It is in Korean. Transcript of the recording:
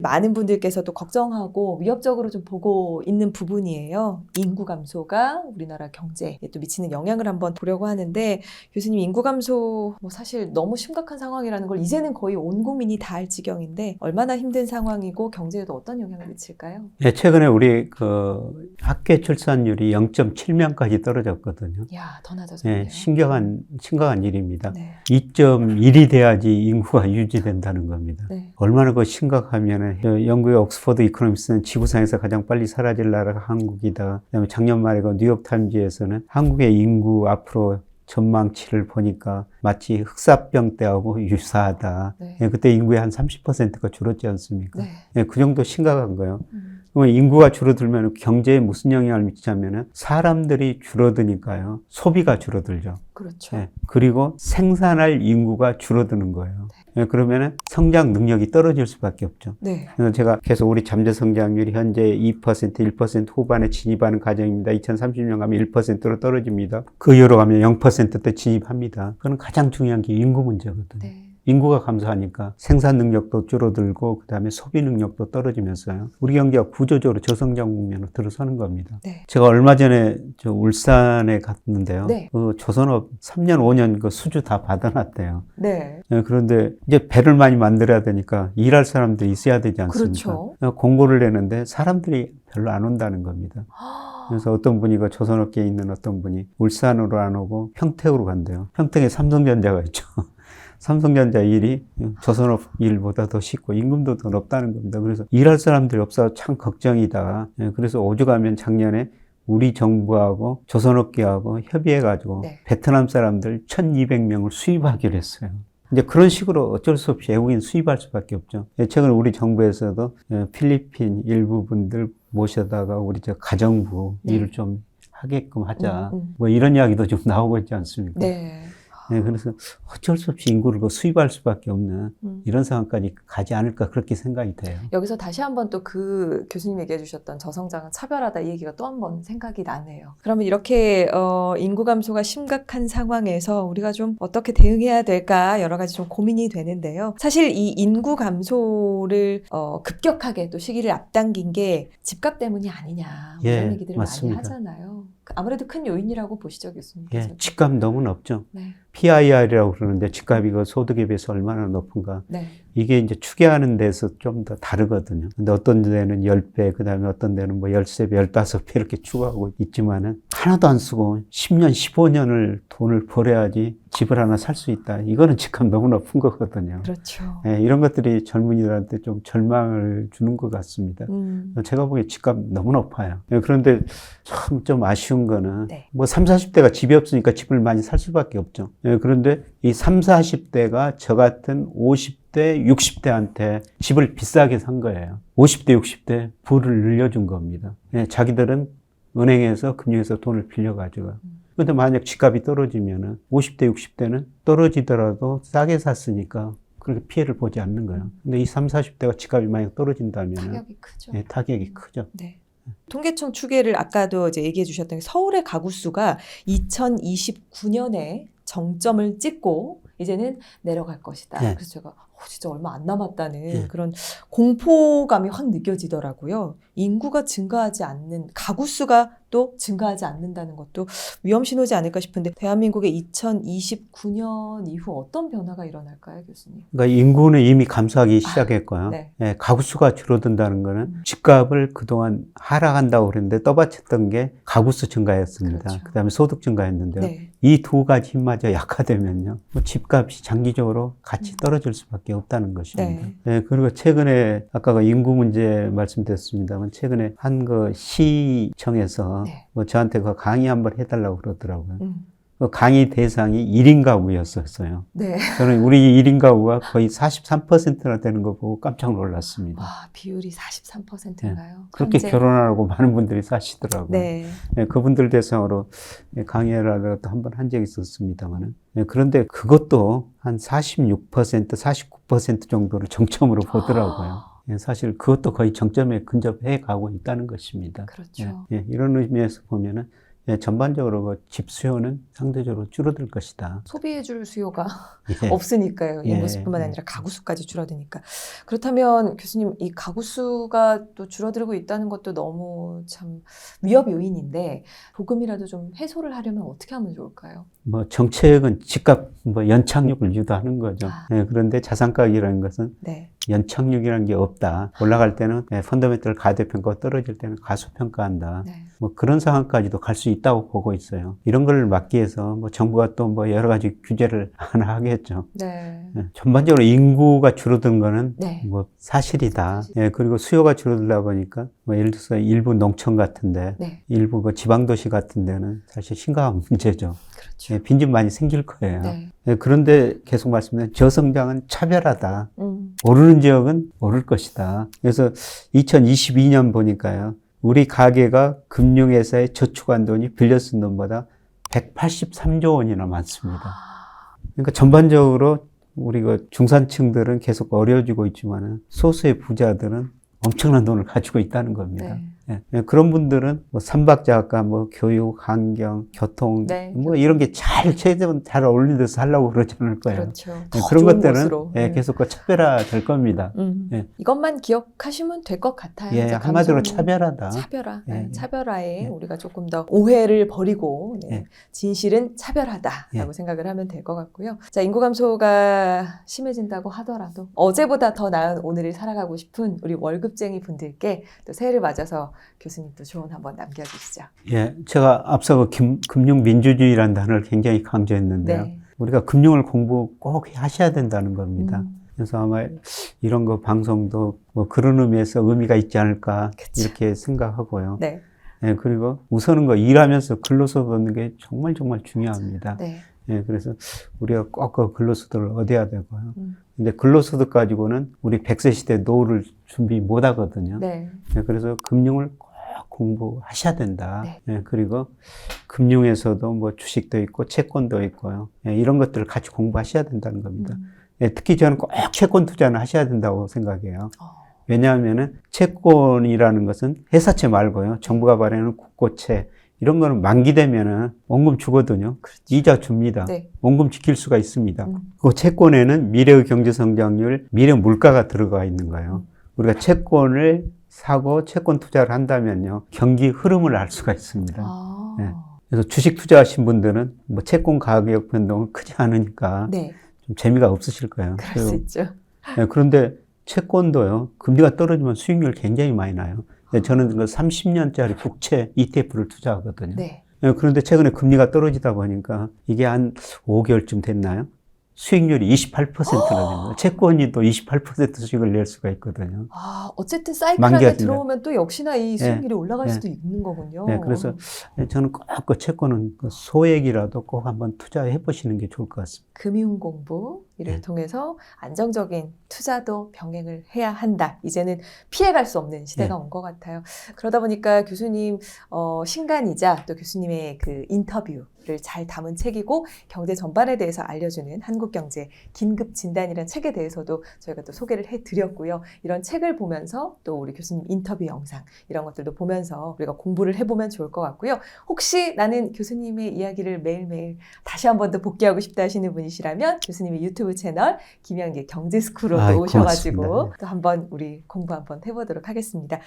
많은 분들께서도 걱정하고 위협적으로 좀 보고 있는 부분이에요. 인구 감소가 우리나라 경제에 또 미치는 영향을 한번 보려고 하는데, 교수님, 인구 감소 사실 너무 심각한 상황이라는 걸 이제는 거의 온 국민이 다 알 지경인데 얼마나 힘든 상황이고 경제에도 어떤 영향을 미칠까요? 네, 최근에 우리 학교 출산율이 0.7명까지 떨어졌거든요. 야, 더 낮아졌네요. 네, 심각한 일입니다. 네. 2.1이 돼야지 인구가 유지된다는 겁니다. 네. 얼마나 심각하면은 영국의 옥스퍼드 이코노미스는 지구상에서 가장 빨리 사라질 나라가 한국이다. 그다음에 작년 말에 뉴욕타임즈에서는 한국의 인구 앞으로 전망치를 보니까 마치 흑사병 때하고 유사하다. 네. 그때 인구의 한 30%가 줄었지 않습니까? 네. 그 정도 심각한 거예요. 그러면 인구가 줄어들면 경제에 무슨 영향을 미치냐면은 사람들이 줄어드니까요. 소비가 줄어들죠. 그렇죠. 네. 그리고 생산할 인구가 줄어드는 거예요. 네. 그러면은 성장 능력이 떨어질 수밖에 없죠. 네. 그래서 제가 계속 우리 잠재 성장률이 현재 2%, 1% 후반에 진입하는 과정입니다. 2030년 가면 1%로 떨어집니다. 그 이후로 가면 0%대 진입합니다. 그건 가장 중요한 게 인구 문제거든요. 네. 인구가 감소하니까 생산 능력도 줄어들고 그다음에 소비 능력도 떨어지면서요. 우리 경제가 구조적으로 저성장 국면으로 들어서는 겁니다. 네. 제가 얼마 전에 울산에 갔는데요. 네. 그 조선업 3년, 5년 그 수주 다 받아놨대요. 네. 그런데 이제 배를 많이 만들어야 되니까 일할 사람들이 있어야 되지 않습니까? 그렇죠. 공고를 내는데 사람들이 별로 안 온다는 겁니다. 그래서 어떤 분이 조선업계에 있는 어떤 분이 울산으로 안 오고 평택으로 간대요. 평택에 삼성전자가 있죠. 삼성전자 일이 조선업 일보다 더 쉽고 임금도 더 높다는 겁니다. 그래서 일할 사람들이 없어서 참 걱정이다. 그래서 오죽하면 작년에 우리 정부하고 조선업계하고 협의해가지고 네. 베트남 사람들 1200명을 수입하기로 했어요. 이제 그런 식으로 어쩔 수 없이 외국인 수입할 수밖에 없죠. 최근 우리 정부에서도 필리핀 일부 분들 모셔다가 우리 가정부 네. 일을 좀 하게끔 하자. 이런 이야기도 좀 나오고 있지 않습니까? 네. 네, 그래서 어쩔 수 없이 인구를 수입할 수밖에 없는 이런 상황까지 가지 않을까 그렇게 생각이 돼요. 여기서 다시 한번 또 그 교수님 얘기해 주셨던 저성장은 차별하다 이 얘기가 또 한 번 생각이 나네요. 그러면 이렇게 인구 감소가 심각한 상황에서 우리가 좀 어떻게 대응해야 될까 여러 가지 좀 고민이 되는데요. 사실 이 인구 감소를 급격하게 또 시기를 앞당긴 게 집값 때문이 아니냐 이런 얘기들을 맞습니다. 많이 하잖아요. 아무래도 큰 요인이라고 보시죠, 교수님? 예, 집값 너무 높죠. 네. PIR이라고 그러는데 집값이 소득에 비해서 얼마나 높은가. 네. 이게 이제 추계하는 데서 좀 더 다르거든요. 근데 어떤 데는 10배, 그 다음에 어떤 데는 13배, 15배 이렇게 추구하고 있지만은 하나도 안 쓰고 10년, 15년을 돈을 벌어야지 집을 하나 살 수 있다. 이거는 집값 너무 높은 거거든요. 그렇죠. 예, 이런 것들이 젊은이들한테 좀 절망을 주는 것 같습니다. 제가 보기에 집값 너무 높아요. 예, 그런데 참 좀 아쉬운 거는 네. 30, 40대가 집이 없으니까 집을 많이 살 수밖에 없죠. 예, 그런데 이 30, 40대가 저 같은 50대, 60대한테 집을 비싸게 산 거예요. 50대, 60대 부를 늘려준 겁니다. 예, 자기들은 은행에서 금융에서 돈을 빌려가지고. 근데 만약 집값이 떨어지면은 50대, 60대는 떨어지더라도 싸게 샀으니까 그렇게 피해를 보지 않는 거예요. 근데 이 30, 40대가 집값이 만약 떨어진다면 타격이 크죠. 예, 타격이 크죠. 네. 통계청 추계를 아까도 이제 얘기해 주셨던 서울의 가구 수가 2029년에 정점을 찍고 이제는 내려갈 것이다. 네. 그래서 제가 진짜 얼마 안 남았다는 네. 그런 공포감이 확 느껴지더라고요. 인구가 증가하지 않는, 가구 수가 또 증가하지 않는다는 것도 위험 신호지 않을까 싶은데 대한민국의 2029년 이후 어떤 변화가 일어날까요, 교수님? 그러니까 인구는 이미 감소하기 시작했고요. 네. 예, 가구 수가 줄어든다는 거는 집값을 그동안 하락한다고 그랬는데 떠받쳤던 게 가구 수 증가였습니다. 그렇죠. 그다음에 소득 증가였는데요. 네. 이 두 가지 힘마저 약화되면요. 집값이 장기적으로 같이 떨어질 수밖에 없다는 것입니다. 네. 예, 그리고 최근에 아까 인구 문제 말씀드렸습니다만 최근에 한 시청에서 네. 저한테 강의 한번 해달라고 그러더라고요. 그 강의 대상이 1인 가구였었어요. 네. 저는 우리 1인 가구가 거의 43%나 되는 거 보고 깜짝 놀랐습니다. 와, 비율이 43%인가요? 그렇게 현재? 결혼하라고 많은 분들이 사시더라고요. 네. 네, 그분들 대상으로 강의를 한번 한 적이 있었습니다만은. 네, 그런데 그것도 한 46%, 49% 정도를 정점으로 보더라고요. 네, 사실 그것도 거의 정점에 근접해 가고 있다는 것입니다. 그렇죠. 네, 이런 의미에서 보면은 전반적으로 그 집 수요는 상대적으로 줄어들 것이다. 소비해줄 수요가 예. 없으니까요. 예. 인구수뿐만 아니라 가구 수까지 줄어드니까. 그렇다면 교수님, 이 가구 수가 또 줄어들고 있다는 것도 너무 참 위협 요인인데 조금이라도 좀 해소를 하려면 어떻게 하면 좋을까요? 뭐 정책은 집값 연착륙을 유도하는 거죠. 아. 그런데 자산 가격이라는 것은 네. 연착륙이라는 게 없다. 올라갈 때는 펀더멘털 가대평가가 떨어질 때는 가소평가한다. 네. 뭐 그런 상황까지도 갈 수 있다고 보고 있어요. 이런 걸 막기 위해서 뭐 정부가 또 뭐 여러 가지 규제를 하나 하겠죠. 네. 전반적으로 인구가 줄어든 거는 네. 뭐 사실이다. 그리고 수요가 줄어들다 보니까 뭐 예를 들어서 일부 농촌 같은데 네. 일부 그 지방도시 같은 데는 사실 심각한 문제죠. 그렇죠. 빈집 많이 생길 거예요. 네. 그런데 계속 말씀드린 저성장은 차별하다. 음. 오르는 지역은 오를 것이다. 그래서 2022년 보니까요. 우리 가계가 금융회사에 저축한 돈이 빌려 쓴 돈보다 183조 원이나 많습니다. 그러니까 전반적으로 우리 그 중산층들은 계속 어려워지고 있지만은 소수의 부자들은 엄청난 돈을 가지고 있다는 겁니다. 그런 분들은 뭐 삼박자가 뭐 교육, 환경, 교통 네. 뭐 이런 게 최대한 잘 어울리듯이 하려고 그러지 않을 거예요. 그렇죠. 그런 좋은 것들은 곳으로. 계속 그 차별화 될 겁니다. 이것만 기억하시면 될 것 같아요. 이제 한마디로 감성은 차별하다. 차별화. 예. 차별화에 우리가 조금 더 오해를 버리고 예. 진실은 차별하다라고 예. 생각을 하면 될 것 같고요. 자, 인구 감소가 심해진다고 하더라도 어제보다 더 나은 오늘을 살아가고 싶은 우리 월급쟁이 분들께 또 새해를 맞아서 교수님 또 조언 한번 남겨주시죠. 제가 앞서 그 금융민주주의라는 단어를 굉장히 강조했는데요. 네. 우리가 금융을 공부 꼭 하셔야 된다는 겁니다. 그래서 아마 이런 거 방송도 뭐 그런 의미에서 의미가 있지 않을까 그쵸. 이렇게 생각하고요. 네. 그리고 우선은 거 일하면서 근로소득 얻는 게 정말 중요합니다. 네. 그래서 우리가 꼭 그 근로소득을 얻어야 되고요. 음. 근데 근로소득 가지고는 우리 100세 시대 노후를 준비 못 하거든요. 네. 그래서 금융을 꼭 공부하셔야 된다. 네. 그리고 금융에서도 뭐 주식도 있고 채권도 있고요. 이런 것들을 같이 공부하셔야 된다는 겁니다. 특히 저는 꼭 채권 투자는 하셔야 된다고 생각해요. 왜냐하면은 채권이라는 것은 회사채 말고요. 정부가 발행하는 국고채 이런 거는 만기되면은 원금 주거든요. 그렇죠. 이자 줍니다. 네. 원금 지킬 수가 있습니다. 그 채권에는 미래의 경제 성장률, 미래 물가가 들어가 있는 거예요. 우리가 채권을 사고 채권 투자를 한다면요. 경기 흐름을 알 수가 있습니다. 그래서 주식 투자하신 분들은 뭐 채권 가격 변동은 크지 않으니까 네. 좀 재미가 없으실 거예요. 그럴 수 있죠. 그런데 채권도요. 금리가 떨어지면 수익률 굉장히 많이 나요. 저는 그 30년짜리 국채 ETF를 투자하거든요. 네. 그런데 최근에 금리가 떨어지다 보니까 이게 한 5개월쯤 됐나요? 수익률이 28%나 됩니다. 채권이 또 28% 수익을 낼 수가 있거든요. 어쨌든 사이클 만기가 안에 된다. 들어오면 또 역시나 이 수익률이 올라갈 수도 있는 거군요. 그래서 저는 꼭 그 채권은 소액이라도 꼭 한번 투자해 보시는 게 좋을 것 같습니다. 금융 공부 이를 통해서 안정적인 투자도 병행을 해야 한다. 이제는 피해갈 수 없는 시대가 온 것 같아요. 그러다 보니까 교수님 신간이자 또 교수님의 그 인터뷰를 잘 담은 책이고 경제 전반에 대해서 알려주는 한국경제 긴급진단이라는 책에 대해서도 저희가 또 소개를 해드렸고요. 이런 책을 보면서 또 우리 교수님 인터뷰 영상 이런 것들도 보면서 우리가 공부를 해보면 좋을 것 같고요. 혹시 나는 교수님의 이야기를 매일매일 다시 한 번 더 복귀하고 싶다 하시는 분이시라면 교수님의 유튜브 채널 김양기 경제스쿨로 오셔가지고 고맙습니다. 또 한번 우리 공부 한번 해보도록 하겠습니다.